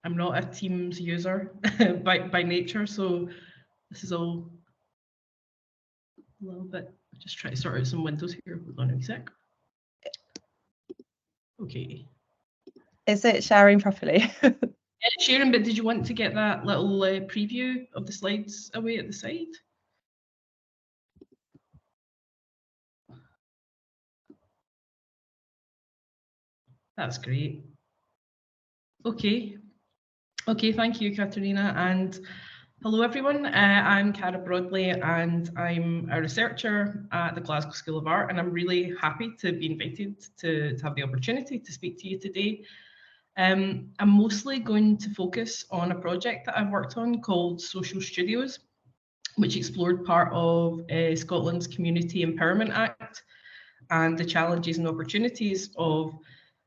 I'm not a Teams user by nature, so this is all a little bit. Just try to sort out some windows here. Hold on a sec. Okay. Is it sharing properly? Yeah, it's sharing, but did you want to get that little preview of the slides away at the side? That's great. Okay. Okay, thank you, Katerina. And hello, everyone. I'm Cara Broadley, and I'm a researcher at the Glasgow School of Art, and I'm really happy to be invited to have the opportunity to speak to you today. I'm mostly going to focus on a project that I've worked on called Social Studios, which explored part of Scotland's Community Empowerment Act and the challenges and opportunities of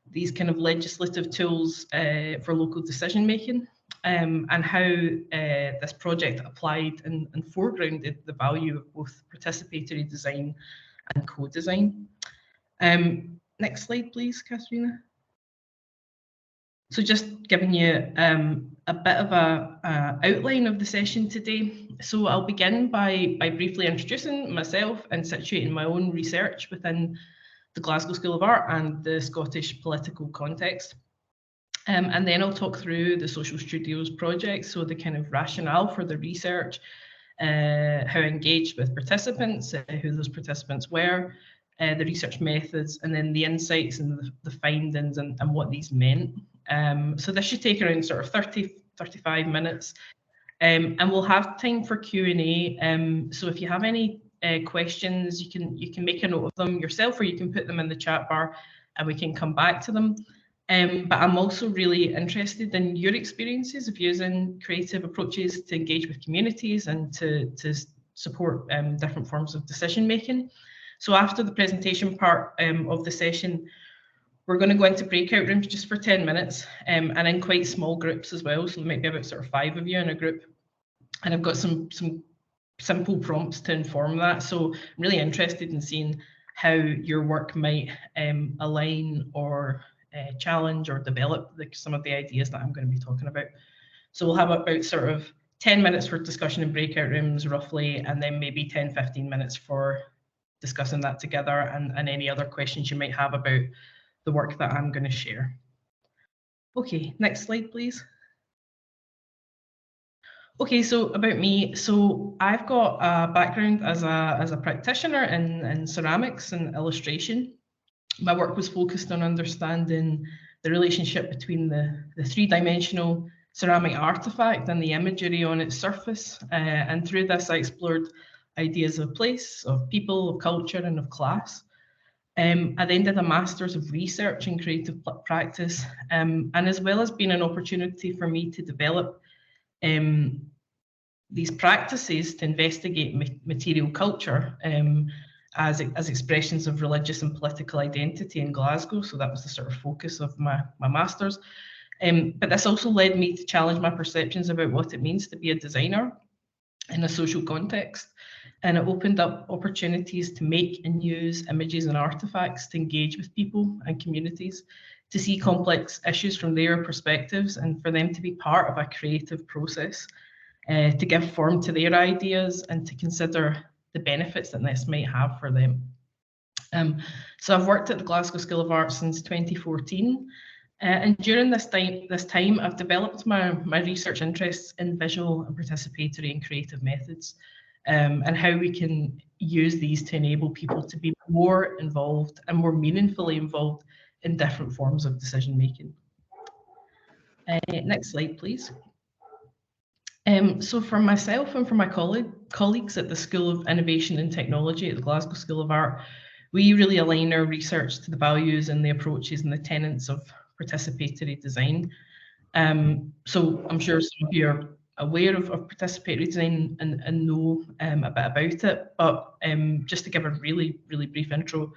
these kind of legislative tools for local decision making, and how this project applied and foregrounded the value of both participatory design and co-design. Next slide, please, Katerina. So just giving you a bit of a outline of the session today. So I'll begin by briefly introducing myself and situating my own research within the Glasgow School of Art and the Scottish political context. And then I'll talk through the Social Studios project, so the kind of rationale for the research, how I engaged with participants, who those participants were, the research methods, and then the insights and the findings and what these meant. So this should take around sort of 35 minutes, and we'll have time for Q&A. So if you have any questions, you can make a note of them yourself, or you can put them in the chat bar and we can come back to them. But I'm also really interested in your experiences of using creative approaches to engage with communities and to support different forms of decision making. So after the presentation part of the session, we're going to go into breakout rooms just for 10 minutes, and in quite small groups as well. So there might be about sort of 5 of you in a group. And I've got some simple prompts to inform that. So I'm really interested in seeing how your work might align or challenge or develop some of the ideas that I'm going to be talking about. So we'll have about sort of 10 minutes for discussion in breakout rooms roughly, and then maybe 10-15 minutes for discussing that together and any other questions you might have about the work that I'm going to share. Okay, next slide, please. Okay, so about me. So I've got a background as a practitioner in ceramics and illustration. My work was focused on understanding the relationship between the three-dimensional ceramic artifact and the imagery on its surface. And through this, I explored ideas of place, of people, of culture, and of class. I then did a Master's of Research in Creative Practice, and as well as being an opportunity for me to develop these practices to investigate material culture as expressions of religious and political identity in Glasgow. So that was the sort of focus of my Master's. But this also led me to challenge my perceptions about what it means to be a designer in a social context. And it opened up opportunities to make and use images and artifacts to engage with people and communities, to see complex issues from their perspectives, and for them to be part of a creative process, to give form to their ideas and to consider the benefits that this might have for them. So I've worked at the Glasgow School of Art since 2014. And during this time, I've developed my research interests in visual and participatory and creative methods, and how we can use these to enable people to be more involved and more meaningfully involved in different forms of decision making. Next slide, please. So for myself and for my colleagues at the School of Innovation and Technology at the Glasgow School of Art, we really align our research to the values and the approaches and the tenets of participatory design. So I'm sure some of you are aware of participatory design and know a bit about it, but just to give a really brief intro,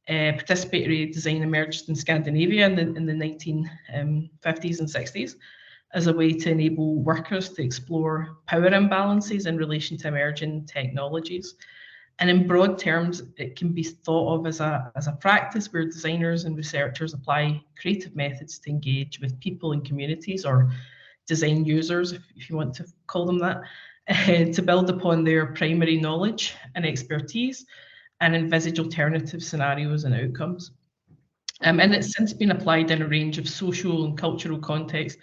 participatory design emerged in Scandinavia in the 1950s and 60s as a way to enable workers to explore power imbalances in relation to emerging technologies. And in broad terms, it can be thought of as a practice where designers and researchers apply creative methods to engage with people and communities, or design users, if you want to call them that, to build upon their primary knowledge and expertise and envisage alternative scenarios and outcomes. And it's since been applied in a range of social and cultural contexts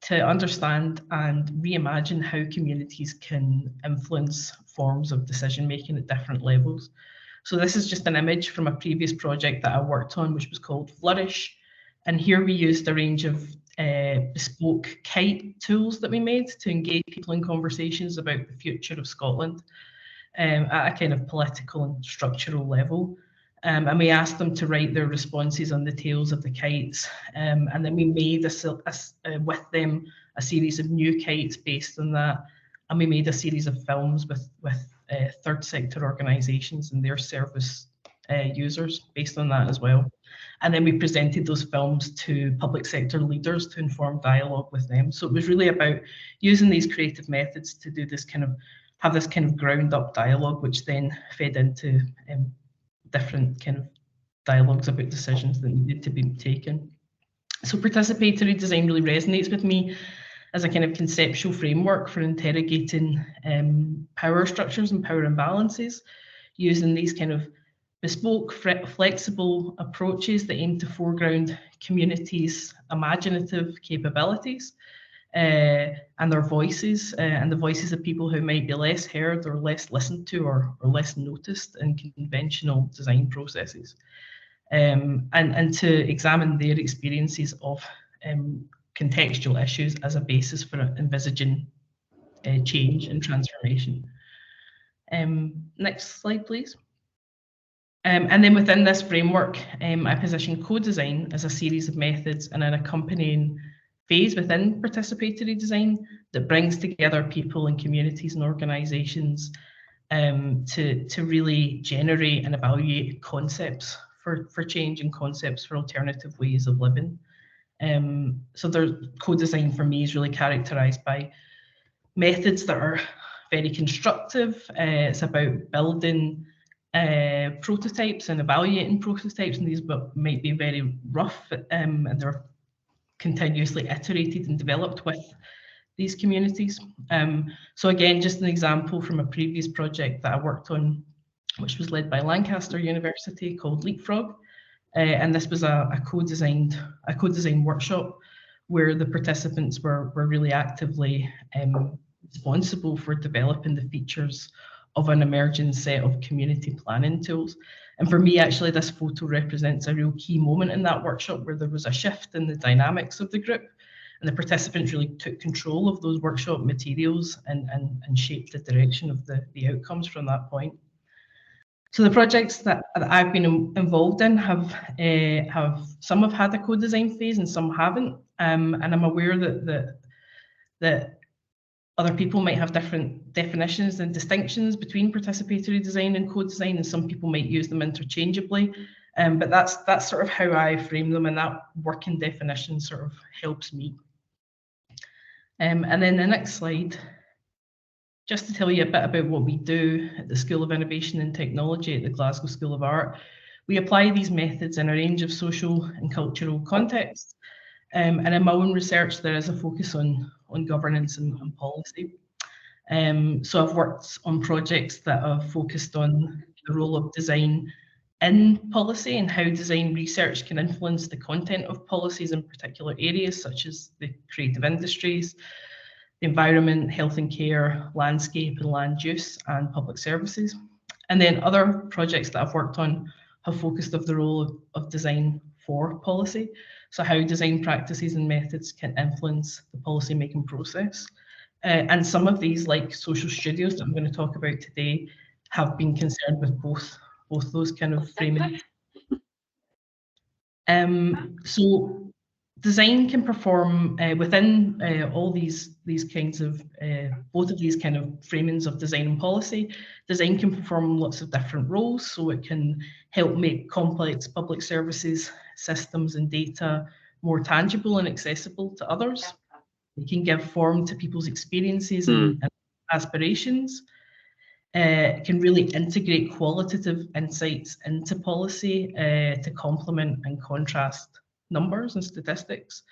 to understand and reimagine how communities can influence forms of decision making at different levels. So this is just an image from a previous project that I worked on, which was called Flourish. And here we used a range of bespoke kite tools that we made to engage people in conversations about the future of Scotland at a kind of political and structural level. And we asked them to write their responses on the tails of the kites. And then we made with them a series of new kites based on that. And we made a series of films with third sector organisations and their service users based on that as well. And then we presented those films to public sector leaders to inform dialogue with them. So it was really about using these creative methods to do this have this kind of ground up dialogue, which then fed into different kind of dialogues about decisions that needed to be taken. So participatory design really resonates with me as a kind of conceptual framework for interrogating power structures and power imbalances, using these kind of bespoke, flexible approaches that aim to foreground communities' imaginative capabilities and their voices, and the voices of people who might be less heard or less listened to or less noticed in conventional design processes, and to examine their experiences of contextual issues as a basis for envisaging change and transformation. Next slide, please. And then within this framework, I position co-design as a series of methods and an accompanying phase within participatory design that brings together people and communities and organisations to really generate and evaluate concepts for change and concepts for alternative ways of living. So co-design for me is really characterised by methods that are very constructive. It's about building prototypes and evaluating prototypes, and these might be very rough, and they're continuously iterated and developed with these communities. So again, just an example from a previous project that I worked on, which was led by Lancaster University, called Leapfrog. And this was a co-design workshop where the participants were really actively responsible for developing the features of an emerging set of community planning tools. And for me, actually, this photo represents a real key moment in that workshop where there was a shift in the dynamics of the group, and the participants really took control of those workshop materials and shaped the direction of the outcomes from that point. So the projects that I've been involved in have some have had a co-design phase and some haven't, and I'm aware that other people might have different definitions and distinctions between participatory design and co-design, and some people might use them interchangeably. But that's sort of how I frame them, and that working definition sort of helps me. And then the next slide, just to tell you a bit about what we do at the School of Innovation and Technology at the Glasgow School of Art. We apply these methods in a range of social and cultural contexts. And in my own research, there is a focus on governance and policy. So I've worked on projects that have focused on the role of design in policy and how design research can influence the content of policies in particular areas such as the creative industries, the environment, health and care, landscape and land use, and public services. And then other projects that I've worked on have focused on the role of design for policy. So how design practices and methods can influence the policy making process. And some of these, like social studios that I'm going to talk about today, have been concerned with both those kind of framings. So design can perform within all these kinds of both of these kind of framings of design and policy. Design can perform lots of different roles, so it can help make complex public services, systems and data more tangible and accessible to others. It can give form to people's experiences and aspirations. It can really integrate qualitative insights into policy to complement and contrast numbers and statistics.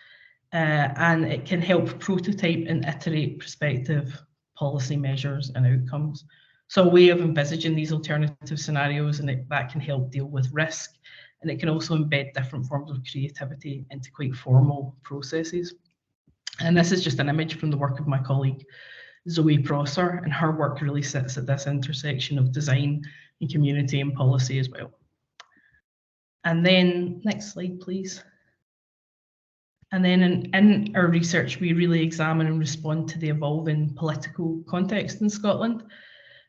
and it can help prototype and iterate prospective policy measures and outcomes. So a way of envisaging these alternative scenarios, and that can help deal with risk, and it can also embed different forms of creativity into quite formal processes. And this is just an image from the work of my colleague Zoe Prosser, and her work really sits at this intersection of design and community and policy as well. And then, next slide, please. And then in our research, we really examine and respond to the evolving political context in Scotland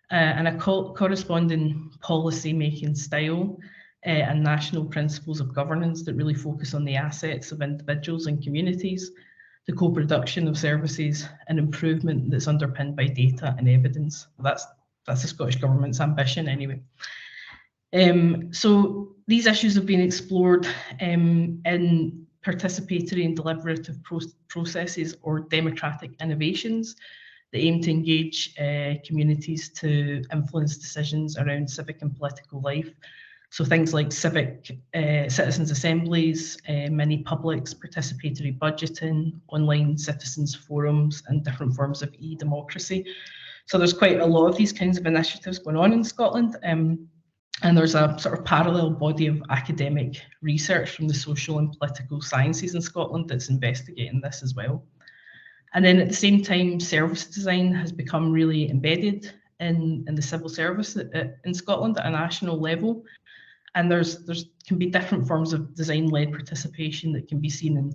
and a corresponding policy making style and national principles of governance that really focus on the assets of individuals and communities, the co-production of services and improvement that's underpinned by data and evidence. That's the Scottish Government's ambition anyway. So these issues have been explored in participatory and deliberative processes or democratic innovations that aim to engage communities to influence decisions around civic and political life. So things like civic citizens' assemblies, mini publics, participatory budgeting, online citizens' forums, and different forms of e-democracy. So there's quite a lot of these kinds of initiatives going on in Scotland. And there's a sort of parallel body of academic research from the social and political sciences in Scotland that's investigating this as well. And then at the same time, service design has become really embedded in the civil service in Scotland at a national level. And there's can be different forms of design-led participation that can be seen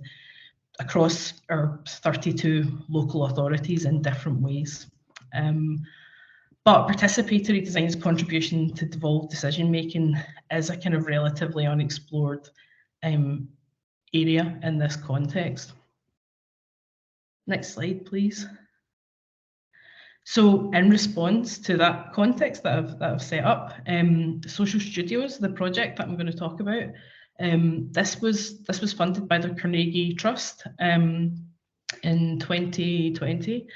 across our 32 local authorities in different ways. But participatory design's contribution to devolved decision-making is a kind of relatively unexplored area in this context. Next slide, please. So in response to that context that I've set up, Social Studios, the project that I'm going to talk about, this was funded by the Carnegie Trust in 2020.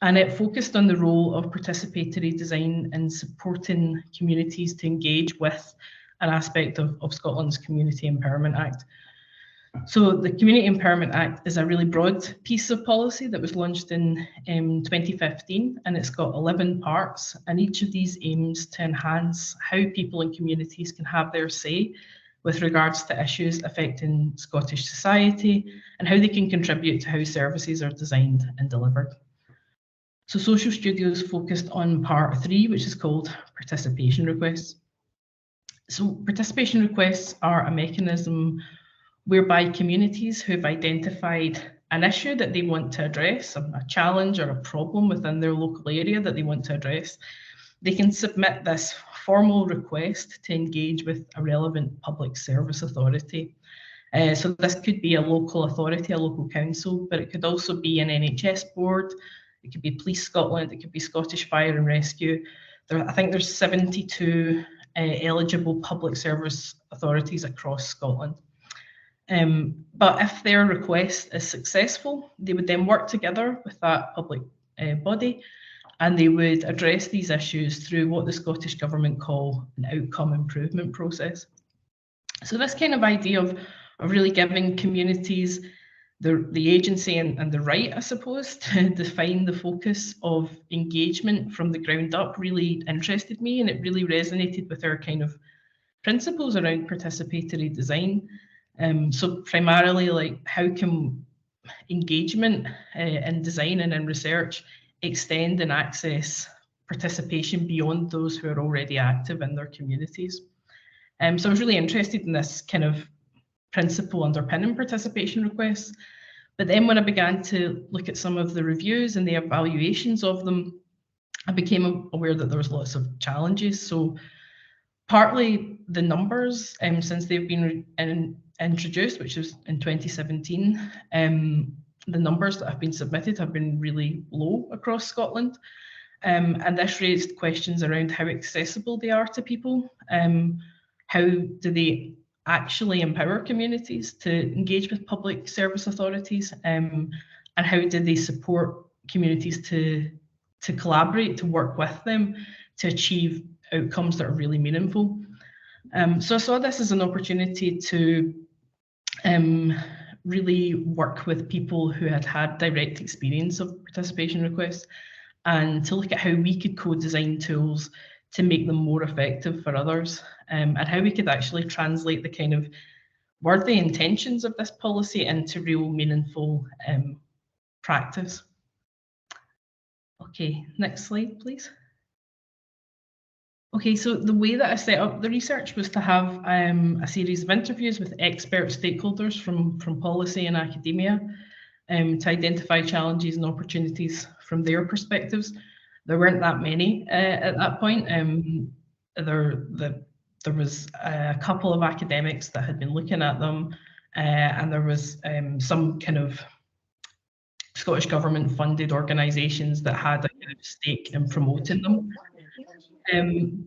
And it focused on the role of participatory design in supporting communities to engage with an aspect of Scotland's Community Empowerment Act. So the Community Empowerment Act is a really broad piece of policy that was launched in 2015, and it's got 11 parts, and each of these aims to enhance how people and communities can have their say with regards to issues affecting Scottish society and how they can contribute to how services are designed and delivered. So Social Studios focused on part 3, which is called participation requests. So participation requests are a mechanism whereby communities who've identified an issue that they want to address, a challenge or a problem within their local area that they want to address, they can submit this formal request to engage with a relevant public service authority. So this could be a local authority, a local council, but it could also be an NHS board. It could be Police Scotland, it could be Scottish Fire and Rescue. I think there's 72 eligible public service authorities across Scotland. But if their request is successful, they would then work together with that public body, and they would address these issues through what the Scottish Government call an outcome improvement process. So this kind of idea of really giving communities the agency and the right, I suppose, to define the focus of engagement from the ground up really interested me, and it really resonated with our kind of principles around participatory design. So primarily, like, how can engagement in design and in research extend and access participation beyond those who are already active in their communities? So I was really interested in this kind of principle underpinning participation requests. But then when I began to look at some of the reviews and the evaluations of them, I became aware that there was lots of challenges. So partly the numbers, since they've been introduced, which was in 2017, the numbers that have been submitted have been really low across Scotland. And this raised questions around how accessible they are to people. How do they actually empower communities to engage with public service authorities, and how do they support communities to collaborate, to work with them, to achieve outcomes that are really meaningful. So I saw this as an opportunity to really work with people who had had direct experience of participation requests, and to look at how we could co-design tools to make them more effective for others, and how we could actually translate the kind of worthy intentions of this policy into real meaningful practice. Okay, next slide, please. Okay, so the way that I set up the research was to have a series of interviews with expert stakeholders from policy and academia to identify challenges and opportunities from their perspectives. There weren't that many at that point. There was a couple of academics that had been looking at them, and there was some kind of Scottish government funded organisations that had a kind of stake in promoting them.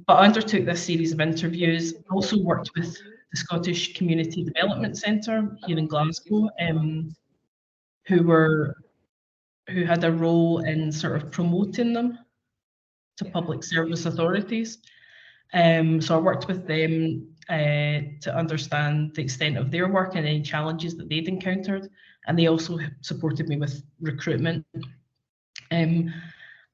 But I undertook this series of interviews. I also worked with the Scottish Community Development Centre here in Glasgow, who had a role in sort of promoting them to public service authorities. So I worked with them to understand the extent of their work and any challenges that they'd encountered. And they also supported me with recruitment. I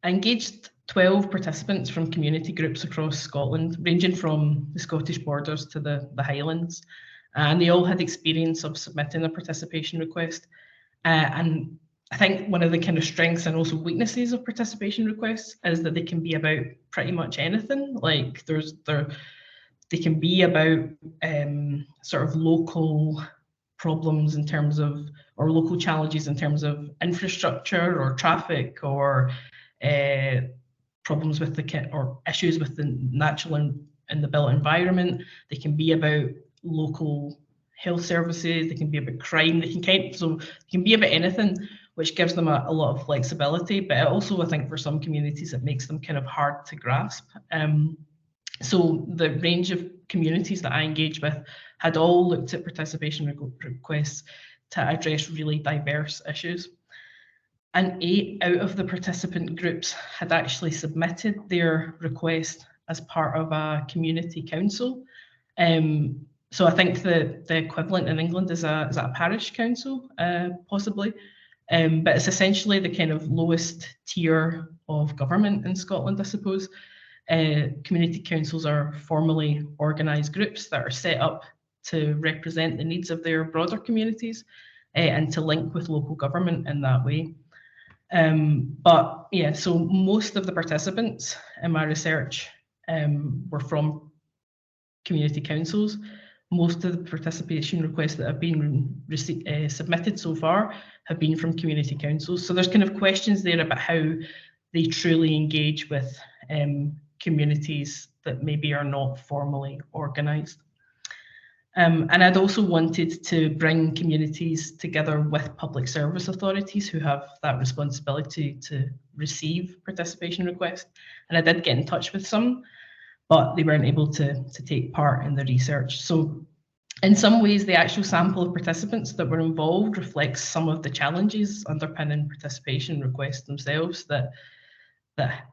engaged 12 participants from community groups across Scotland, ranging from the Scottish borders to the Highlands. And they all had experience of submitting a participation request. And I think one of the kind of strengths and also weaknesses of participation requests is that they can be about pretty much anything. Like they can be about sort of local problems in terms of, or local challenges in terms of infrastructure or traffic, or problems with or issues with the natural and the built environment. They can be about local health services. They can be about crime. They can be about anything, which gives them a lot of flexibility. But it also, I think, for some communities, it makes them kind of hard to grasp. So the range of communities that I engaged with had all looked at participation requests to address really diverse issues. And 8 out of the participant groups had actually submitted their request as part of a community council. So I think the equivalent in England is a parish council, possibly. But it's essentially the kind of lowest tier of government in Scotland, I suppose. Community councils are formally organised groups that are set up to represent the needs of their broader communities and to link with local government in that way. But yeah, so most of the participants in my research were from community councils. Most of the participation requests that have been submitted so far have been from community councils. So there's kind of questions there about how they truly engage with communities that maybe are not formally organised. And I'd also wanted to bring communities together with public service authorities who have that responsibility to receive participation requests. And I did get in touch with some, but they weren't able to take part in the research. So in some ways, the actual sample of participants that were involved reflects some of the challenges underpinning participation requests themselves, that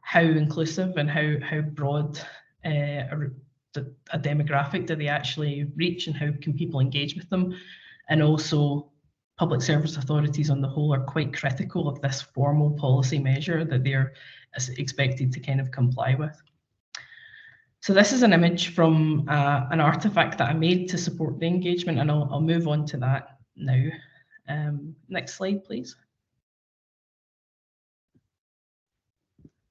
how inclusive and how broad a demographic do they actually reach, and how can people engage with them. And also public service authorities on the whole are quite critical of this formal policy measure that they're expected to kind of comply with. So this is an image from an artifact that I made to support the engagement, and I'll move on to that now. Next slide, please.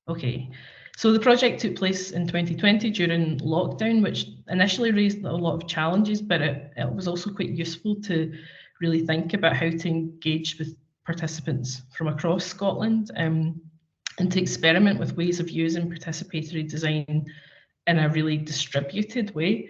Okay, so the project took place in 2020 during lockdown, which initially raised a lot of challenges, but it was also quite useful to really think about how to engage with participants from across Scotland, and to experiment with ways of using participatory design in a really distributed way.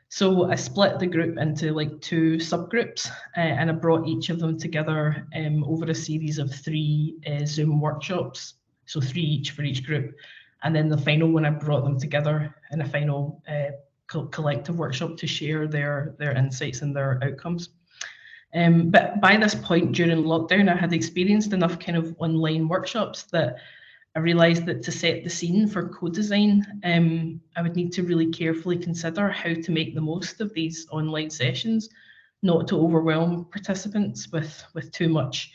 So I split the group into like 2 subgroups, and I brought each of them together over a series of 3 Zoom workshops, so 3 each for each group. And then the final one, I brought them together in a final collective workshop to share their insights and their outcomes. But by this point during lockdown, I had experienced enough kind of online workshops that I realised that to set the scene for co-design, I would need to really carefully consider how to make the most of these online sessions not to overwhelm participants with too much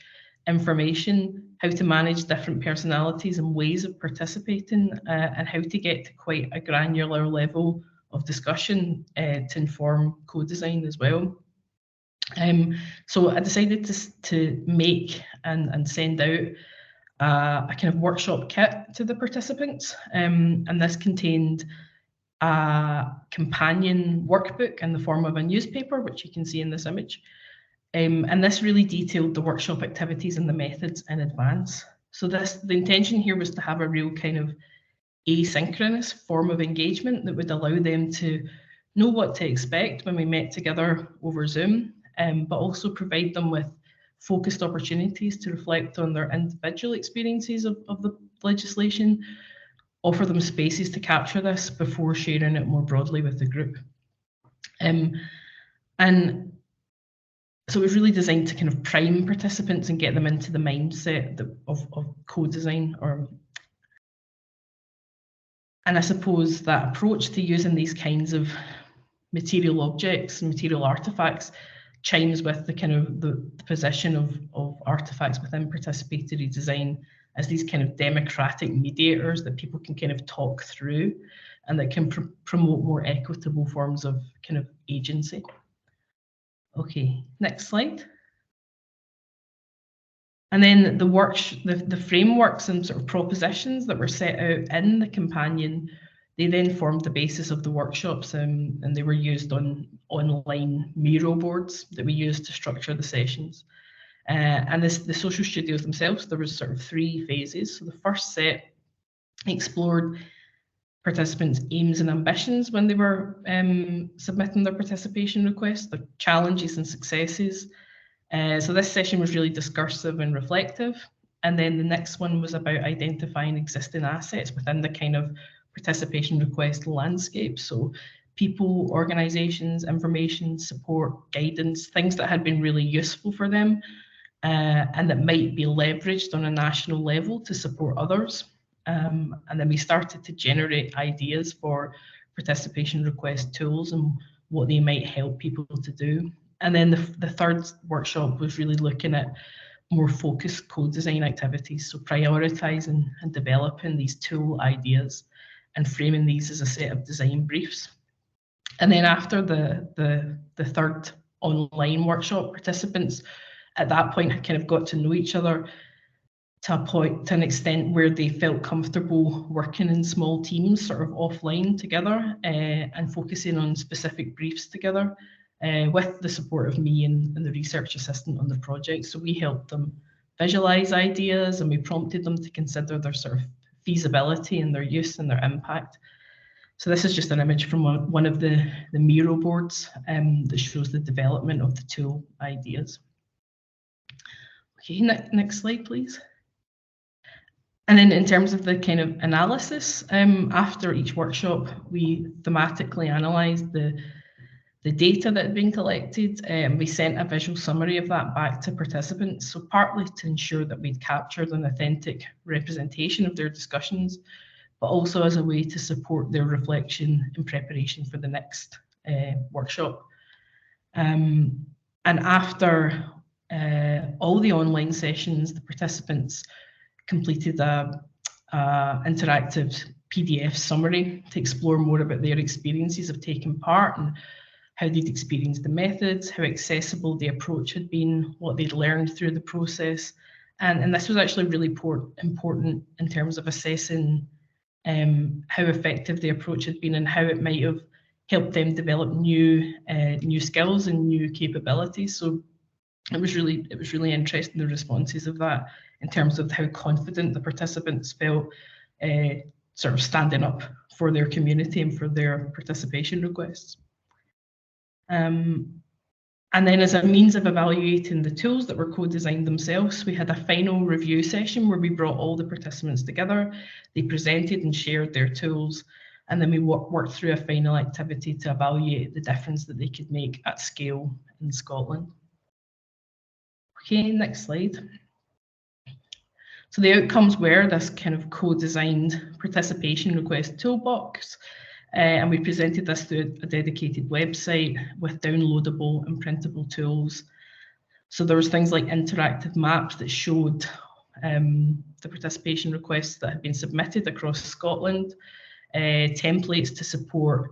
information, how to manage different personalities and ways of participating, and how to get to quite a granular level of discussion to inform co-design as well. So I decided to make and send out a kind of workshop kit to the participants, and this contained a companion workbook in the form of a newspaper, which you can see in this image. And this really detailed the workshop activities and the methods in advance. So the intention here was to have a real kind of asynchronous form of engagement that would allow them to know what to expect when we met together over Zoom, but also provide them with focused opportunities to reflect on their individual experiences of the legislation, offer them spaces to capture this before sharing it more broadly with the group. And so it was really designed to kind of prime participants and get them into the mindset of co-design. And I suppose that approach to using these kinds of material objects and material artifacts chimes with the kind of the position of artifacts within participatory design as these kind of democratic mediators that people can kind of talk through and that can promote more equitable forms of kind of agency. Okay, next slide. And then the frameworks and sort of propositions that were set out in the companion, they then formed the basis of the workshops, and they were used on online Miro boards that we used to structure the sessions. And the social studios themselves, there was sort of 3 phases. So the first set explored participants' aims and ambitions when they were submitting their participation requests, the challenges and successes. So this session was really discursive and reflective. And then the next one was about identifying existing assets within the kind of participation request landscape. So people, organisations, information, support, guidance, things that had been really useful for them and that might be leveraged on a national level to support others. And then we started to generate ideas for participation request tools and what they might help people to do. And then the third workshop was really looking at more focused co-design activities. So prioritising and developing these tool ideas and framing these as a set of design briefs. And then after the third online workshop, participants at that point had kind of got to know each other to an extent where they felt comfortable working in small teams, sort of offline together, and focusing on specific briefs together, with the support of me and the research assistant on the project. So we helped them visualize ideas and we prompted them to consider their sort of feasibility and their use and their impact. So this is just an image from one of the Miro boards that shows the development of the tool ideas. Okay, next slide, please. And then in terms of the kind of analysis, after each workshop, we thematically analysed the data that had been collected, and we sent a visual summary of that back to participants. So partly to ensure that we'd captured an authentic representation of their discussions, but also as a way to support their reflection in preparation for the next workshop. And after all the online sessions, the participants completed a interactive PDF summary to explore more about their experiences of taking part and how they'd experienced the methods, how accessible the approach had been, what they'd learned through the process. And this was actually really important in terms of assessing how effective the approach had been and how it might have helped them develop new skills and new capabilities. So it was really interesting, the responses of that, in terms of how confident the participants felt sort of standing up for their community and for their participation requests. And then as a means of evaluating the tools that were co-designed themselves, we had a final review session where we brought all the participants together. They presented and shared their tools, and then we worked through a final activity to evaluate the difference that they could make at scale in Scotland. Okay, next slide. So the outcomes were this kind of co-designed participation request toolbox, And we presented this through a dedicated website with downloadable and printable tools. So there was things like interactive maps that showed the participation requests that had been submitted across Scotland, templates to support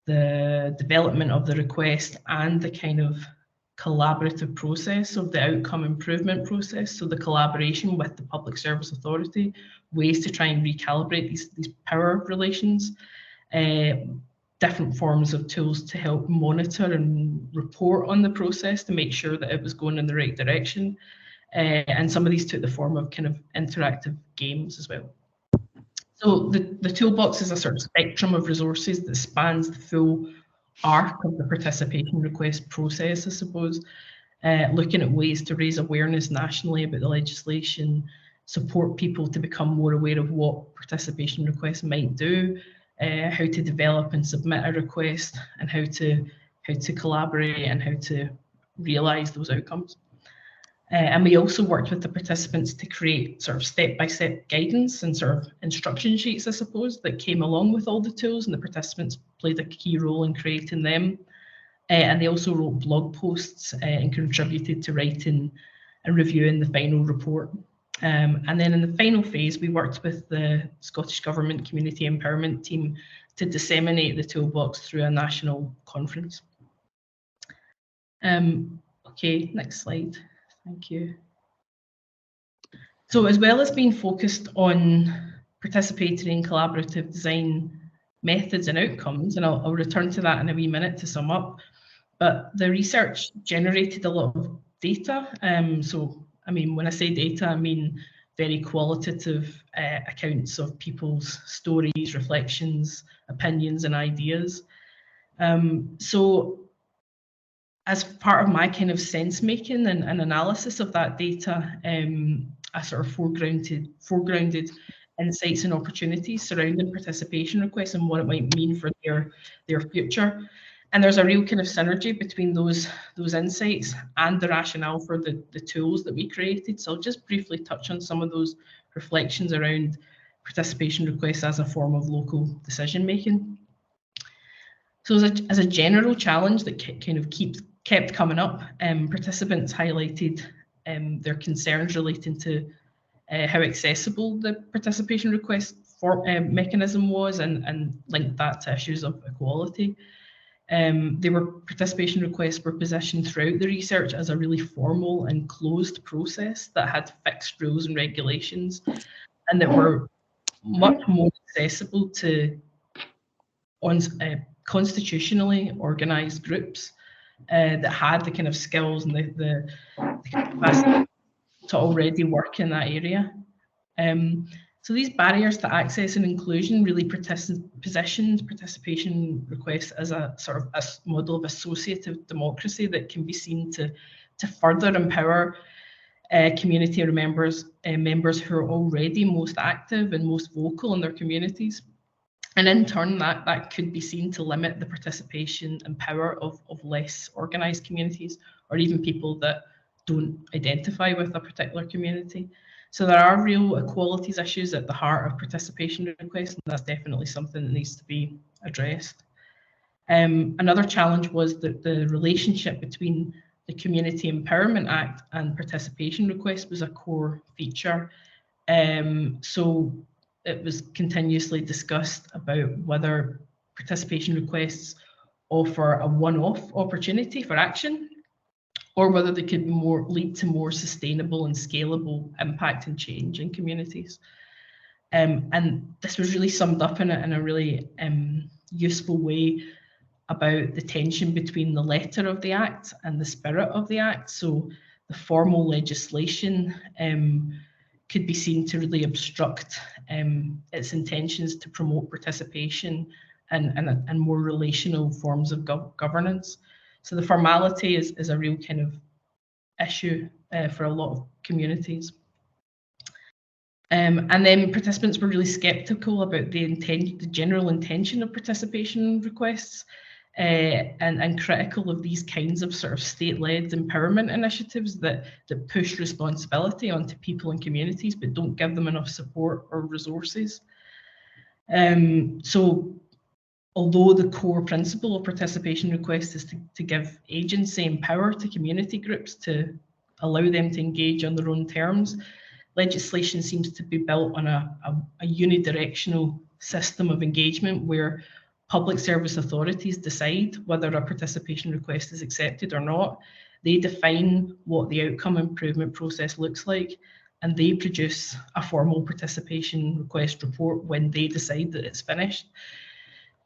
the development of the request and the kind of collaborative process of the outcome improvement process. So the collaboration with the Public Service Authority, ways to try and recalibrate these power relations, different forms of tools to help monitor and report on the process to make sure that it was going in the right direction. And some of these took the form of kind of interactive games as well. So the toolbox is a sort of spectrum of resources that spans the full arc of the participation request process, I suppose, looking at ways to raise awareness nationally about the legislation, support people to become more aware of what participation requests might do, how to develop and submit a request, and how to collaborate and how to realise those outcomes. And we also worked with the participants to create sort of step-by-step guidance and sort of instruction sheets, I suppose, that came along with all the tools, and the participants played a key role in creating them. And they also wrote blog posts and contributed to writing and reviewing the final report. And then in the final phase, we worked with the Scottish Government Community Empowerment Team to disseminate the toolbox through a national conference. Okay, next slide. Thank you. So as well as being focused on participatory and collaborative design methods and outcomes, and I'll return to that in a wee minute to sum up, but the research generated a lot of data. So, I mean, when I say data, I mean very qualitative accounts of people's stories, reflections, opinions, and ideas. So as part of my kind of sense making and analysis of that data, I sort of foregrounded insights and opportunities surrounding participation requests and what it might mean for their future. And there's a real kind of synergy between those insights and the rationale for the tools that we created. So I'll just briefly touch on some of those reflections around participation requests as a form of local decision making. So as a general challenge that kind of kept coming up, participants highlighted their concerns relating to how accessible the participation request mechanism was and linked that to issues of equality. Participation requests were positioned throughout the research as a really formal and closed process that had fixed rules and regulations, and that were much more accessible to constitutionally organised groups that had the kind of skills and the capacity to already work in that area. So these barriers to access and inclusion really positioned participation requests as a sort of a model of associative democracy that can be seen to further empower community members who are already most active and most vocal in their communities. And in turn, that could be seen to limit the participation and power of less organised communities, or even people that don't identify with a particular community. So there are real equalities issues at the heart of participation requests, and that's definitely something that needs to be addressed. Another challenge was that the relationship between the Community Empowerment Act and participation requests was a core feature. So it was continuously discussed about whether participation requests offer a one-off opportunity for action, or whether they could lead to more sustainable and scalable impact and change in communities. And this was really summed up in a really useful way about the tension between the letter of the Act and the spirit of the Act. So the formal legislation could be seen to really obstruct its intentions to promote participation and more relational forms of governance. So the formality is a real kind of issue for a lot of communities. And then participants were really sceptical about the general intention of participation requests and critical of these kinds of sort of state-led empowerment initiatives that push responsibility onto people and communities but don't give them enough support or resources. So although the core principle of participation requests is to give agency and power to community groups to allow them to engage on their own terms, legislation seems to be built on a unidirectional system of engagement where public service authorities decide whether a participation request is accepted or not. They define what the outcome improvement process looks like, and they produce a formal participation request report when they decide that it's finished.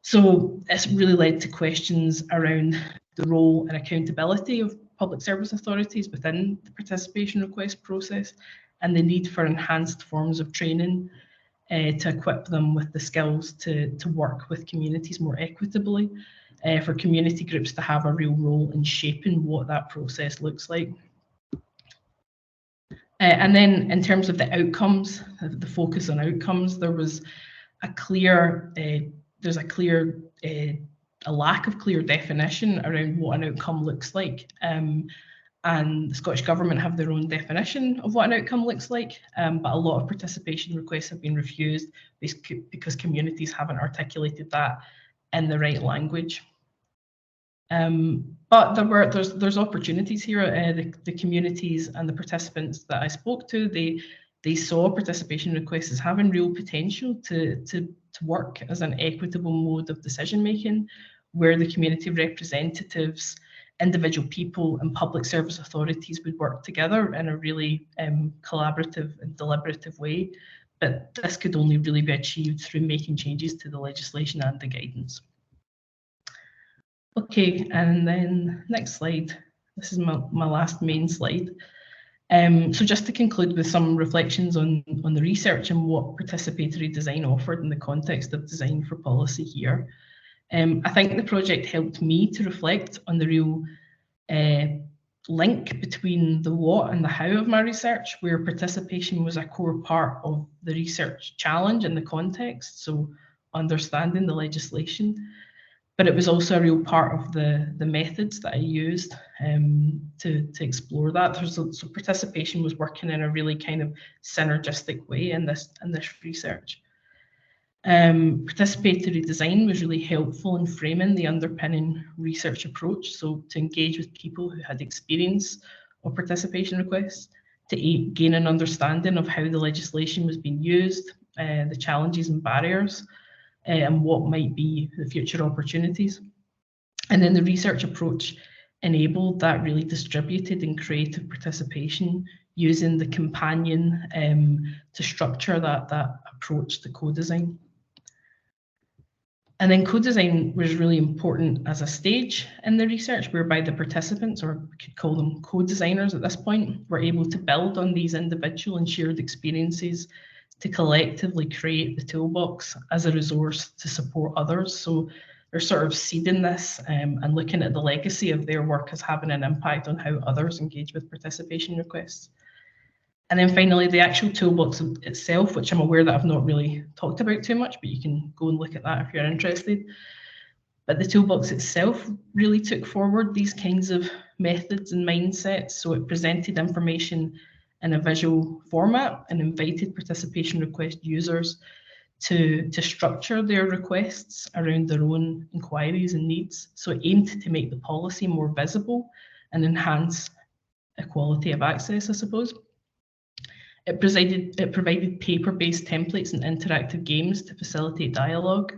So it's really led to questions around the role and accountability of public service authorities within the participation request process, and the need for enhanced forms of training to equip them with the skills to work with communities more equitably, for community groups to have a real role in shaping what that process looks like. And then in terms of the outcomes, the focus on outcomes, there was a clear, there's a lack of clear definition around what an outcome looks like. And the Scottish Government have their own definition of what an outcome looks like, but a lot of participation requests have been refused because communities haven't articulated that in the right language. But there's opportunities here. The communities and the participants that I spoke to, they saw participation requests as having real potential to work as an equitable mode of decision making, where the community representatives, individual people and public service authorities would work together in a really collaborative and deliberative way. But this could only really be achieved through making changes to the legislation and the guidance. Okay, and then next slide. This is my last main slide. So just to conclude with some reflections on the research and what participatory design offered in the context of design for policy here. I think the project helped me to reflect on the real link between the what and the how of my research, where participation was a core part of the research challenge and the context, so understanding the legislation. But it was also a real part of the methods that I used to explore that. So participation was working in a really kind of synergistic way in this research. Participatory design was really helpful in framing the underpinning research approach. So to engage with people who had experience of participation requests, to gain an understanding of how the legislation was being used, the challenges and barriers, and what might be the future opportunities. And then the research approach enabled that really distributed and creative participation using the companion to structure that approach to co-design. And then co-design was really important as a stage in the research, whereby the participants, or we could call them co-designers at this point, were able to build on these individual and shared experiences to collectively create the toolbox as a resource to support others. So they're sort of seeding this and looking at the legacy of their work as having an impact on how others engage with participation requests. And then finally, the actual toolbox itself, which I'm aware that I've not really talked about too much, but you can go and look at that if you're interested. But the toolbox itself really took forward these kinds of methods and mindsets. So it presented information in a visual format and invited participation request users to structure their requests around their own inquiries and needs. So it aimed to make the policy more visible and enhance equality of access, I suppose. It provided paper-based templates and interactive games to facilitate dialogue.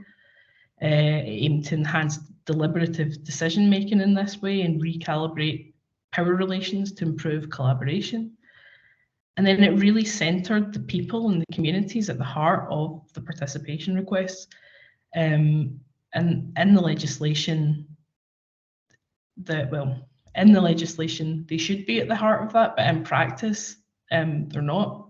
It aimed to enhance deliberative decision-making in this way and recalibrate power relations to improve collaboration. And then it really centred the people and the communities at the heart of the participation requests. And in the legislation, in the legislation, they should be at the heart of that, but in practice, they're not.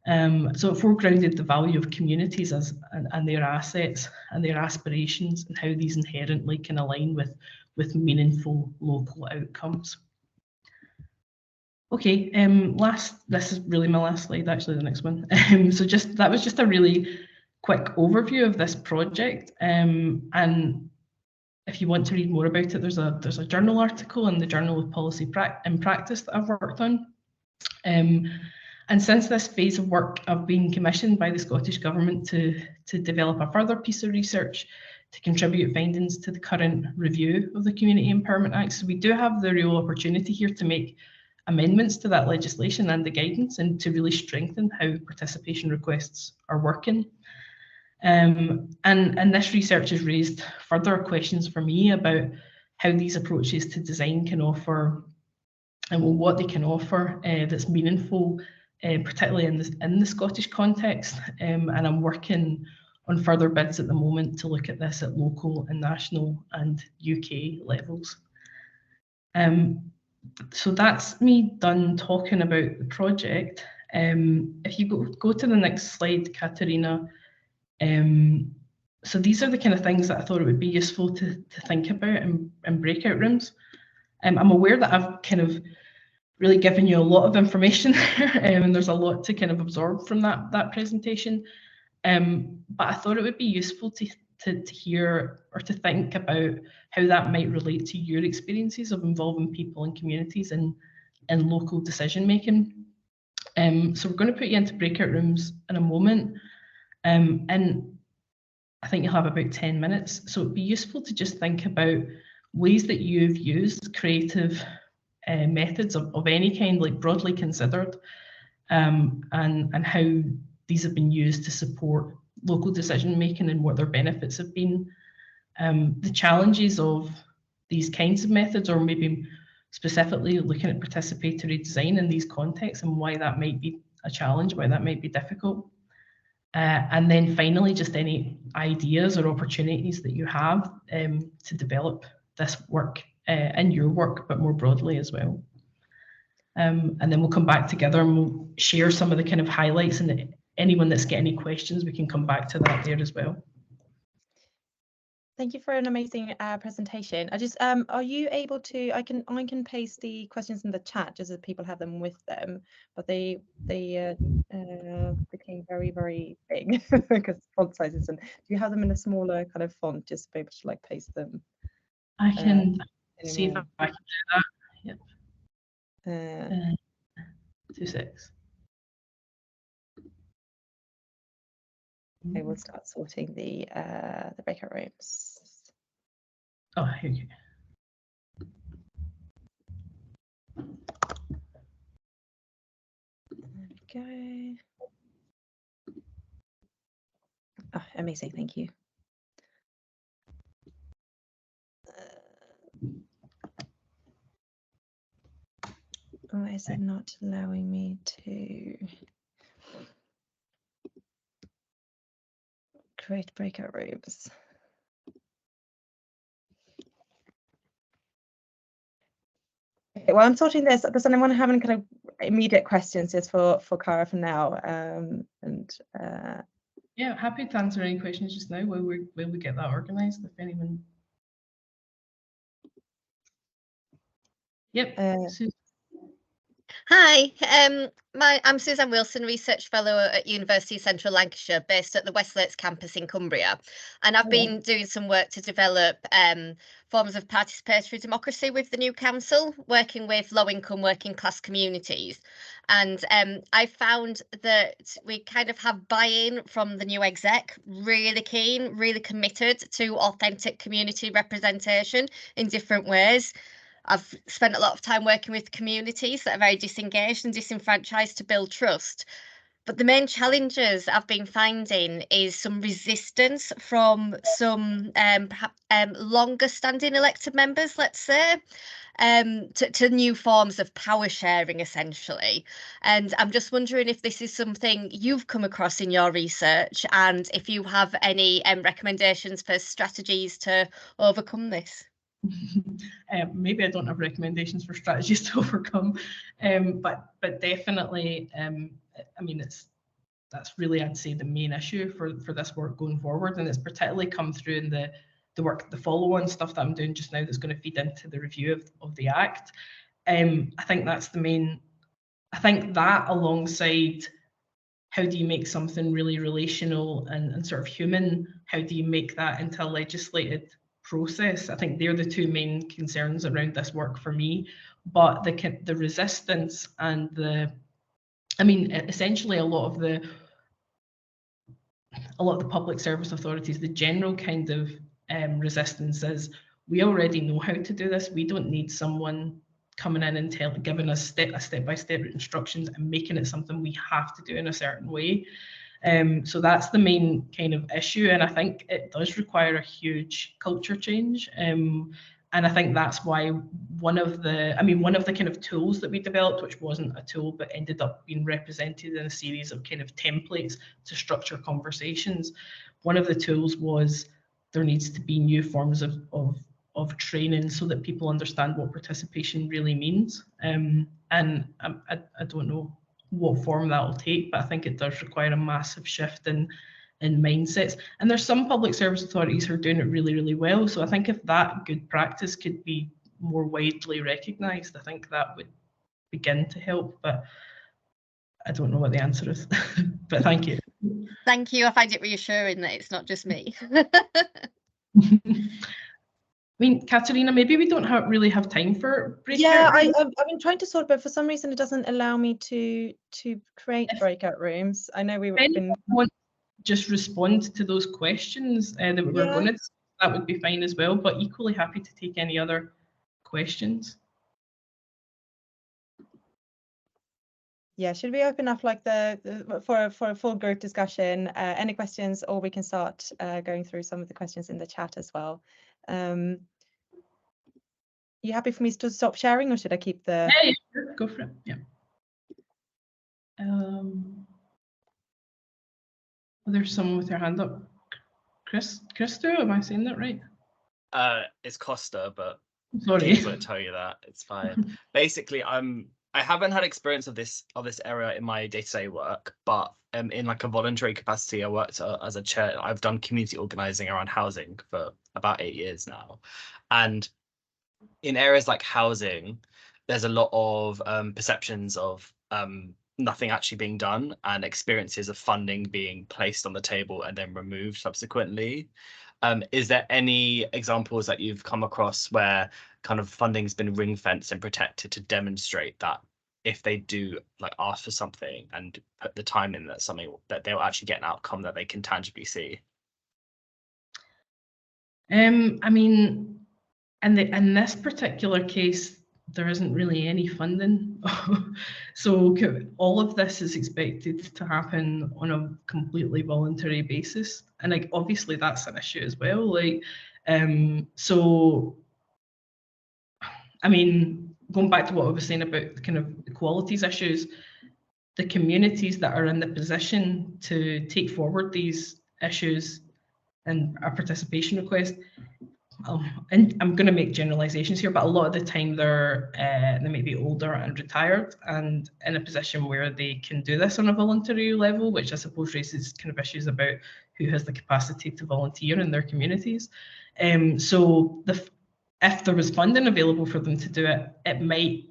So it foregrounded the value of communities and their assets and their aspirations and how these inherently can align with meaningful local outcomes. Okay, this is really my last slide, actually, the next one. So that was just a really quick overview of this project. And if you want to read more about it, there's a journal article in the Journal of Policy in Practice that I've worked on. And since this phase of work, I've been commissioned by the Scottish Government to develop a further piece of research to contribute findings to the current review of the Community Empowerment Act. So we do have the real opportunity here to make amendments to that legislation and the guidance, and to really strengthen how participation requests are working. And this research has raised further questions for me about how these approaches to design can offer, and what they can offer that's meaningful, particularly in the Scottish context. And I'm working on further bids at the moment to look at this at local and national and UK levels. So that's me done talking about the project. If you go to the next slide, Katerina. So these are the kind of things that I thought it would be useful to think about in breakout rooms. I'm aware that I've kind of really given you a lot of information there, and there's a lot to kind of absorb from that presentation. But I thought it would be useful to hear or to think about how that might relate to your experiences of involving people and communities in local decision making. So we're going to put you into breakout rooms in a moment, and I think you'll have about 10 minutes. So it'd be useful to just think about ways that you've used creative methods of any kind, like broadly considered, and how these have been used to support local decision making and what their benefits have been. The challenges of these kinds of methods, or maybe specifically looking at participatory design in these contexts and why that might be a challenge, why that might be difficult. And then finally, just any ideas or opportunities that you have to develop this work in your work, but more broadly as well. And then we'll come back together and we'll share some of the kind of highlights, and anyone that's got any questions, we can come back to that there as well. Thank you for an amazing presentation. I just are you able to? I can paste the questions in the chat just so people have them with them, but they became very big because font sizes. And do you have them in a smaller kind of font, just to be able to like paste them? I can see if I can do that. Yep. 2 seconds. I will start sorting the breakout rooms. Oh, here you go. There we go. Oh, amazing, thank you. Why is it not allowing me to create breakout rooms? Okay, well, I'm sorting this. Does anyone have any kind of immediate questions just for Cara for now? Yeah, happy to answer any questions just now while we get that organised. If anyone. Yep. Hi, I'm Suzanne Wilson, Research Fellow at University of Central Lancashire, based at the West Lakes campus in Cumbria. And I've been doing some work to develop forms of participatory democracy with the new council, working with low-income working class communities. And I found that we kind of have buy-in from the new exec, really keen, really committed to authentic community representation in different ways. I've spent a lot of time working with communities that are very disengaged and disenfranchised to build trust. But the main challenges I've been finding is some resistance from some longer standing elected members, let's say, to new forms of power sharing, essentially. And I'm just wondering if this is something you've come across in your research, and if you have any recommendations for strategies to overcome this. Maybe I don't have recommendations for strategies to overcome, but definitely, I mean, that's really, I'd say, the main issue for this work going forward, and it's particularly come through in the work, the follow-on stuff that I'm doing just now that's going to feed into the review of the Act. I think that's the main. I think that, alongside how do you make something really relational and sort of human, how do you make that into a legislated process? I think they're the two main concerns around this work for me. But the resistance and essentially a lot of the public service authorities, the general kind of resistance is we already know how to do this. We don't need someone coming in and giving us step-by-step instructions and making it something we have to do in a certain way. So that's the main kind of issue, and I think it does require a huge culture change. And I think that's why one of the kind of tools that we developed, which wasn't a tool but ended up being represented in a series of kind of templates to structure conversations. One of the tools was there needs to be new forms of training so that people understand what participation really means. And I don't know what form that will take, but I think it does require a massive shift in mindsets. And there's some public service authorities who are doing it really, really well. So I think if that good practice could be more widely recognised, I think that would begin to help. But I don't know what the answer is. But thank you. Thank you. I find it reassuring that it's not just me. I mean, Katerina, maybe we don't really have time for breakout. Yeah, I've been trying to sort, but for some reason it doesn't allow me to create breakout rooms. I know we've been. Want just respond to those questions that we were going to. That would be fine as well. But equally happy to take any other questions. Yeah, should we open up like for a full group discussion? Any questions, or we can start going through some of the questions in the chat as well. You happy for me to stop sharing, or should I keep the? Yeah, sure. Go for it. Yeah. There's someone with their hand up. Christo, am I saying that right? It's Costa, but sorry. I just want to tell you that it's fine. Basically, I haven't had experience of this area in my day-to-day work, but in like a voluntary capacity, I worked as a chair. I've done community organizing around housing for about 8 years now, and in areas like housing, there's a lot of perceptions of nothing actually being done and experiences of funding being placed on the table and then removed subsequently. Is there any examples that you've come across where kind of funding's been ring-fenced and protected to demonstrate that if they do like ask for something and put the time in, that something that they'll actually get an outcome that they can tangibly see? I mean, in this particular case, there isn't really any funding. So all of this is expected to happen on a completely voluntary basis. And like, obviously that's an issue as well. Like, so, I mean, going back to what I was saying about the kind of equalities issues, the communities that are in the position to take forward these issues and a participation request, and I'm going to make generalizations here, but a lot of the time they may be older and retired and in a position where they can do this on a voluntary level, which I suppose raises kind of issues about who has the capacity to volunteer in their communities. So if there was funding available for them to do it, it might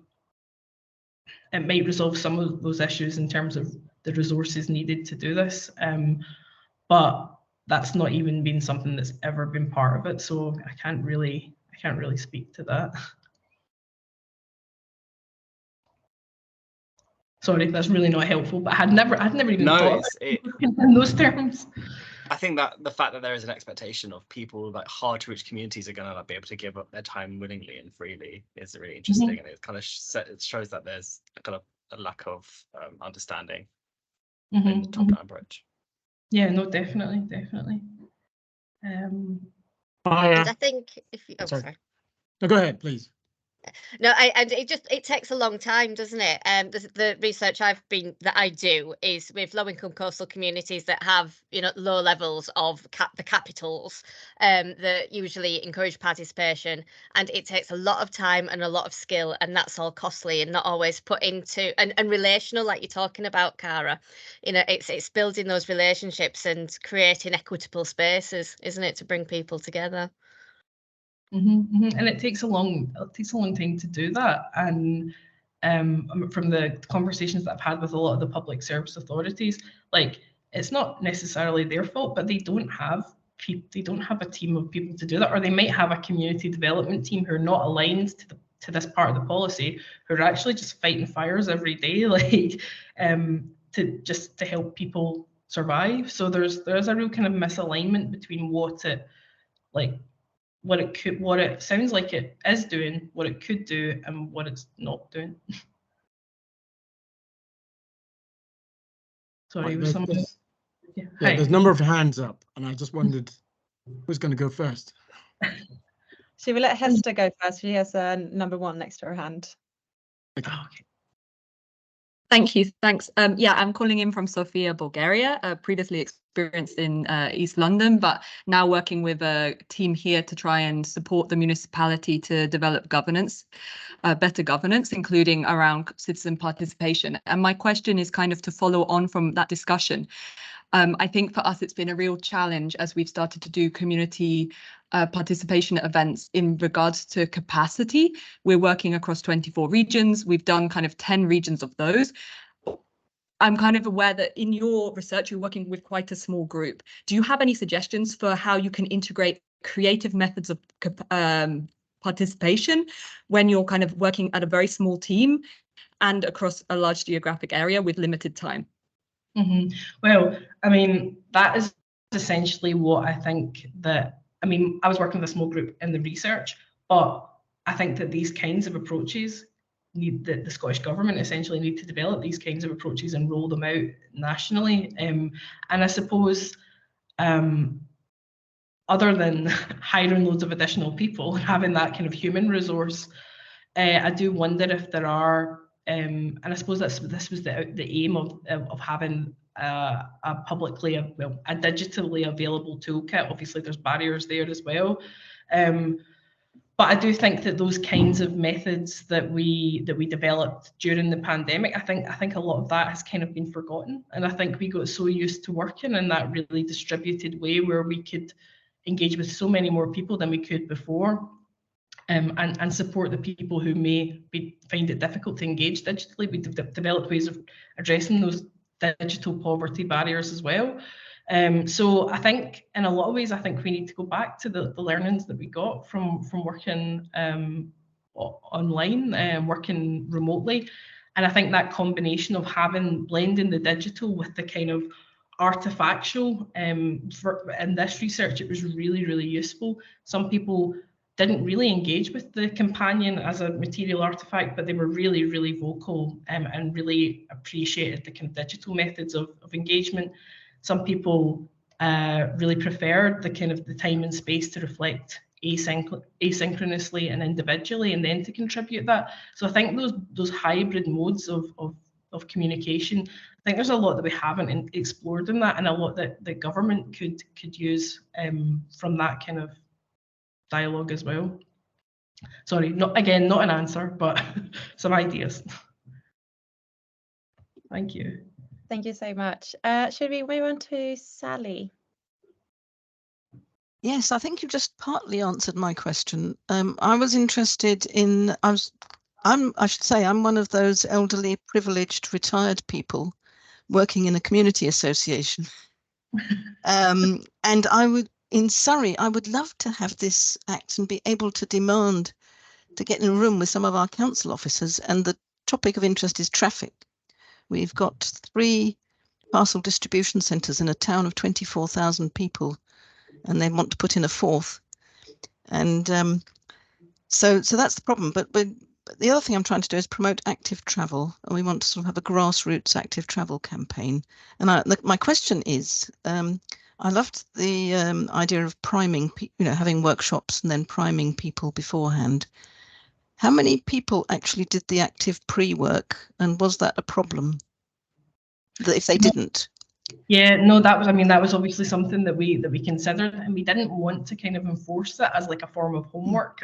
resolve some of those issues in terms of the resources needed to do this. But that's not even been something that's ever been part of it, so I can't really speak to that. Sorry, that's really not helpful, but I'd never even thought in those terms. I think that the fact that there is an expectation of people like hard to reach communities are going to be able to give up their time willingly and freely is really interesting, and it kind of it shows that there's kind of a lack of understanding in the top-down approach. Yeah, no, definitely. And I think if you, sorry. No, go ahead, please. No, and it takes a long time, doesn't it? The research that I do is with low-income coastal communities that have, low levels of the capitals that usually encourage participation, and it takes a lot of time and a lot of skill, and that's all costly and not always put into and relational, like you're talking about, Cara. It's building those relationships and creating equitable spaces, isn't it, to bring people together. And it takes a long time to do that. And from the conversations that I've had with a lot of the public service authorities, like, it's not necessarily their fault, but they don't have a team of people to do that, or they might have a community development team who are not aligned to this part of the policy, who are actually just fighting fires every day, like, to help people survive. So there's a real kind of misalignment between what it like what it sounds like it is doing, what it could do, and what it's not doing. Sorry, was someone? Yeah, there's a number of hands up, and I just wondered who's going to go first. Should we let Hester go first? She has number 1 next to her hand. Okay. Oh, okay. Thank you. Thanks. Yeah, I'm calling in from Sofia, Bulgaria, previously experienced in East London, but now working with a team here to try and support the municipality to develop governance, better governance, including around citizen participation. And my question is kind of to follow on from that discussion. I think for us, it's been a real challenge as we've started to do community participation events in regards to capacity. We're working across 24 regions. We've done kind of 10 regions of those. I'm kind of aware that in your research, you're working with quite a small group. Do you have any suggestions for how you can integrate creative methods of participation when you're kind of working at a very small team and across a large geographic area with limited time? Mm-hmm. Well, I mean, that is essentially what I think that, I mean, I was working with a small group in the research, but I think that these kinds of approaches need, the Scottish Government essentially need to develop these kinds of approaches and roll them out nationally. And I suppose other than hiring loads of additional people and having that kind of human resource, I do wonder if there are, and I suppose this was the aim of having a publicly, a digitally available toolkit. Obviously, there's barriers there as well, but I do think that those kinds of methods that we developed during the pandemic, I think a lot of that has kind of been forgotten, and I think we got so used to working in that really distributed way where we could engage with so many more people than we could before. And support the people who may find it difficult to engage digitally. We've developed ways of addressing those digital poverty barriers as well. So I think in a lot of ways, I think we need to go back to the learnings that we got from working online, working remotely. And I think that combination of blending the digital with the kind of artifactual, in this research, it was really, really useful. Some people didn't really engage with the companion as a material artifact, but they were really, really vocal and really appreciated the kind of digital methods of engagement. Some people really preferred the kind of the time and space to reflect asynchronously and individually, and then to contribute that. So I think those hybrid modes of communication, I think there's a lot that we haven't explored in that, and a lot that the government could use from that kind of dialogue as well. Sorry, not an answer, but some ideas. Thank you. Thank you so much. Should we move on to Sally? Yes, I think you just partly answered my question. I was interested in, I should say I'm one of those elderly, privileged, retired people working in a community association. And in Surrey, I would love to have this act and be able to demand to get in a room with some of our council officers. And the topic of interest is traffic. We've got 3 parcel distribution centres in a town of 24,000 people, and they want to put in a 4th. And so that's the problem. But the other thing I'm trying to do is promote active travel, and we want to sort of have a grassroots active travel campaign. And my question is, I loved the idea of priming, having workshops and then priming people beforehand. How many people actually did the active pre-work, and was that a problem if they didn't? Yeah, no, that was obviously something that we considered, and we didn't want to kind of enforce that as like a form of homework,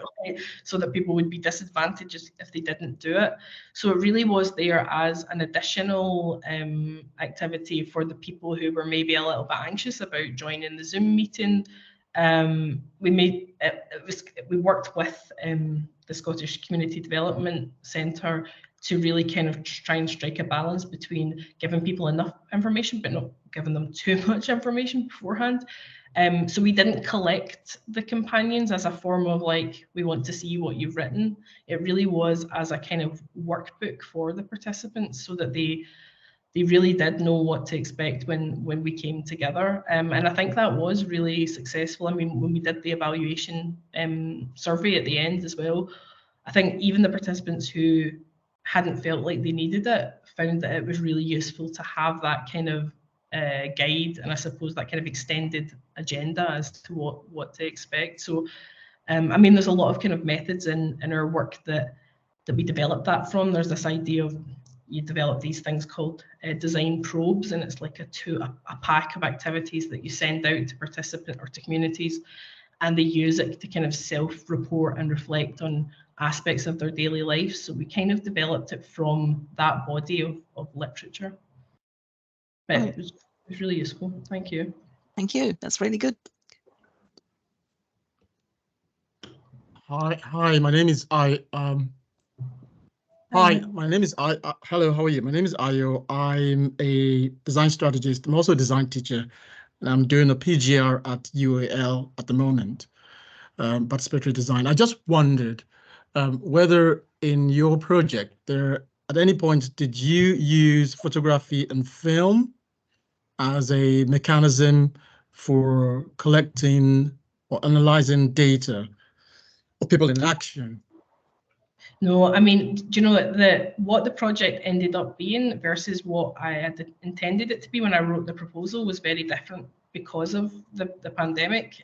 so that people would be disadvantaged if they didn't do it. So it really was there as an additional activity for the people who were maybe a little bit anxious about joining the Zoom meeting. We worked with the Scottish Community Development Centre to really kind of try and strike a balance between giving people enough information but not giving them too much information beforehand. So we didn't collect the companions as a form of like, we want to see what you've written. It really was as a kind of workbook for the participants, so that they they really did know what to expect when we came together. And I think that was really successful. I mean, when we did the evaluation survey at the end as well, I think even the participants who hadn't felt like they needed it found that it was really useful to have that kind of guide, and I suppose that kind of extended agenda as to what to expect. So I mean, there's a lot of kind of methods in our work that we developed that from. There's this idea of you develop these things called design probes, and it's like a pack of activities that you send out to participants or to communities, and they use it to kind of self-report and reflect on aspects of their daily life. So we kind of developed it from that body of literature. But it was really useful. Thank you. Thank you. That's really good. Hi, my name is hello, how are you? My name is Ayo. I'm a design strategist. I'm also a design teacher, and I'm doing a PGR at UAL at the moment, participatory design. I just wondered whether in your project at any point did you use photography and film as a mechanism for collecting or analyzing data of people in action? No, I mean, do you know what the project ended up being versus what I had intended it to be when I wrote the proposal was very different because of the pandemic.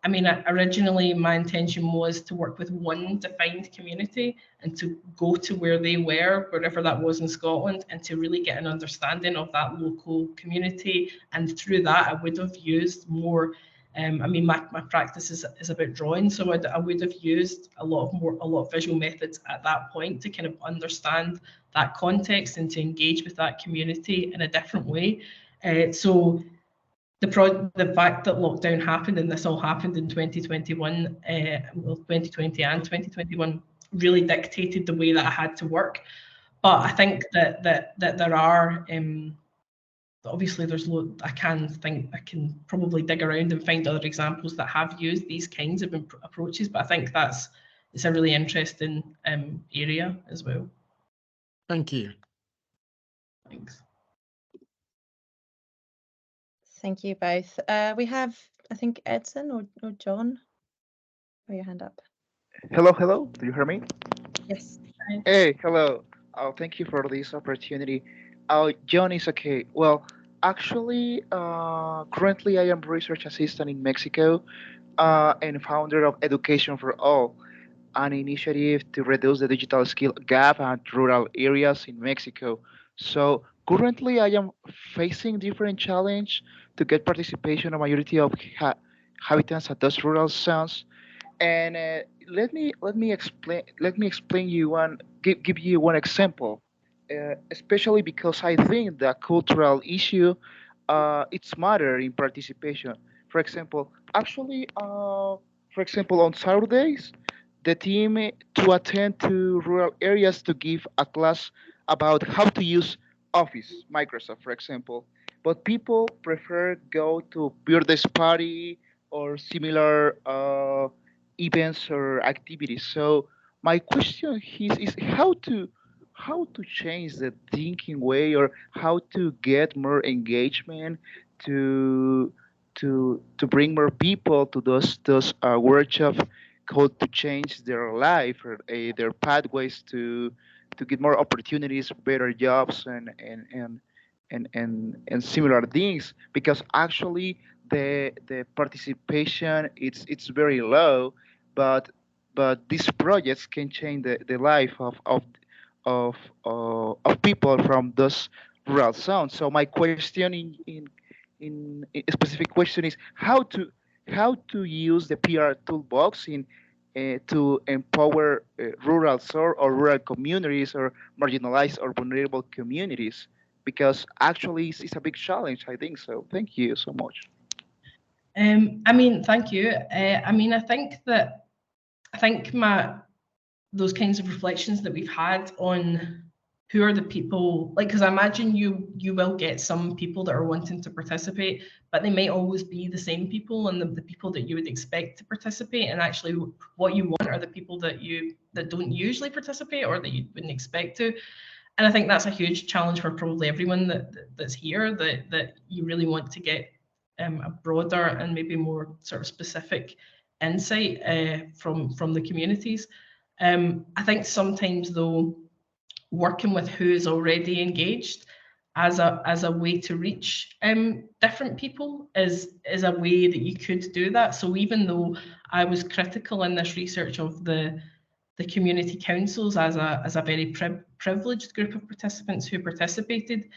I mean, originally my intention was to work with one defined community and to go to where they were, wherever that was in Scotland, and to really get an understanding of that local community. And through that, I would have used more. I mean, my practice is about drawing, so I would have used a lot of visual methods at that point to kind of understand that context and to engage with that community in a different way. So the fact that lockdown happened and this all happened in 2021, 2020 and 2021, really dictated the way that I had to work. But I think that there are. Obviously, there's I can probably dig around and find other examples that have used these kinds of approaches, but I think it's a really interesting area as well. Thank you. Thanks. Thank you both. We have, I think, Edson or John. Put your hand up. Hello. Do you hear me? Yes. Hey, hello. Thank you for this opportunity. John is okay. Well, actually, currently I am research assistant in Mexico and founder of Education for All, an initiative to reduce the digital skill gap at rural areas in Mexico. So currently I am facing different challenge to get participation of majority of inhabitants at those rural zones. And let me explain give you one example, especially because I think the cultural issue it's matter in participation. For example, on Saturdays, the team to attend to rural areas to give a class about how to use Office, Microsoft, for example. But people prefer go to birthday party or similar events or activities. So my question is how to change the thinking way or how to get more engagement to to bring more people to those workshops how to change their life or their pathways to get more opportunities, better jobs, and similar things. Because actually the participation it's very low, but these projects can change the life of people from those rural zones. So my question in a specific question is how to use the PR toolbox in to empower rural or rural communities or marginalized or vulnerable communities, because actually it's a big challenge, I think so. Thank you so much. I mean, thank you. I mean, I think those kinds of reflections that we've had on who are the people, like, because I imagine you will get some people that are wanting to participate, but they might always be the same people and the people that you would expect to participate. And actually what you want are the people that don't usually participate or that you wouldn't expect to. And I think that's a huge challenge for probably everyone that's here, that you really want to get a broader and maybe more sort of specific insight from the communities. I think sometimes though, working with who is already engaged as a way to reach different people is a way that you could do that. So even though I was critical in this research of the community councils as a very privileged group of participants who participated,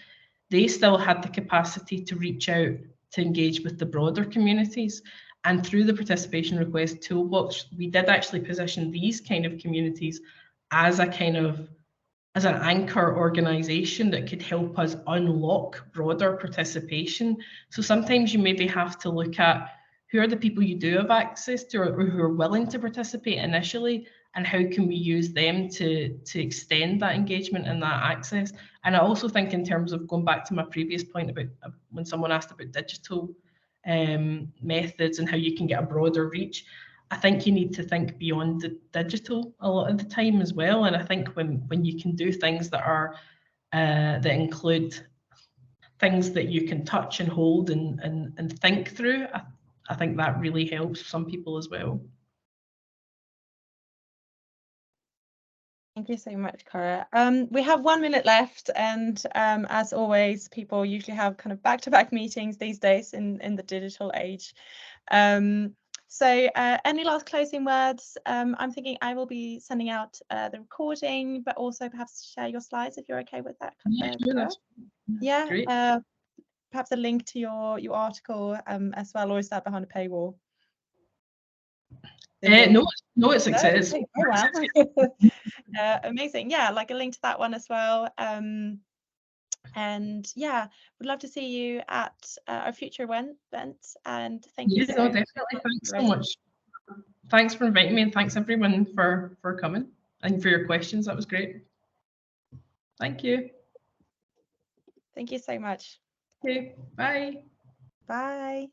they still had the capacity to reach out to engage with the broader communities. And through the participation request toolbox, we did actually position these kind of communities as an anchor organisation that could help us unlock broader participation. So sometimes you maybe have to look at who are the people you do have access to, or who are willing to participate initially, and how can we use them to extend that engagement and that access. And I also think, in terms of going back to my previous point about when someone asked about digital methods and how you can get a broader reach, I think you need to think beyond the digital a lot of the time as well. And I think when you can do things that are that include things that you can touch and hold and think through, I think that really helps some people as well. Thank you so much, Cara. We have 1 minute left, and as always, people usually have kind of back-to-back meetings these days in the digital age. So any last closing words? I'm thinking I will be sending out the recording, but also perhaps share your slides if you're okay with that. Yeah, perhaps a link to your article as well, or is that behind a paywall? No, it's accessible. Oh, wow. Amazing. Yeah, like a link to that one as well. And yeah, would love to see you at our future events. And thank you. No, definitely. Thanks so much. Thanks for inviting me, and thanks everyone for coming and for your questions. That was great. Thank you. Thank you so much. Okay. Bye. Bye.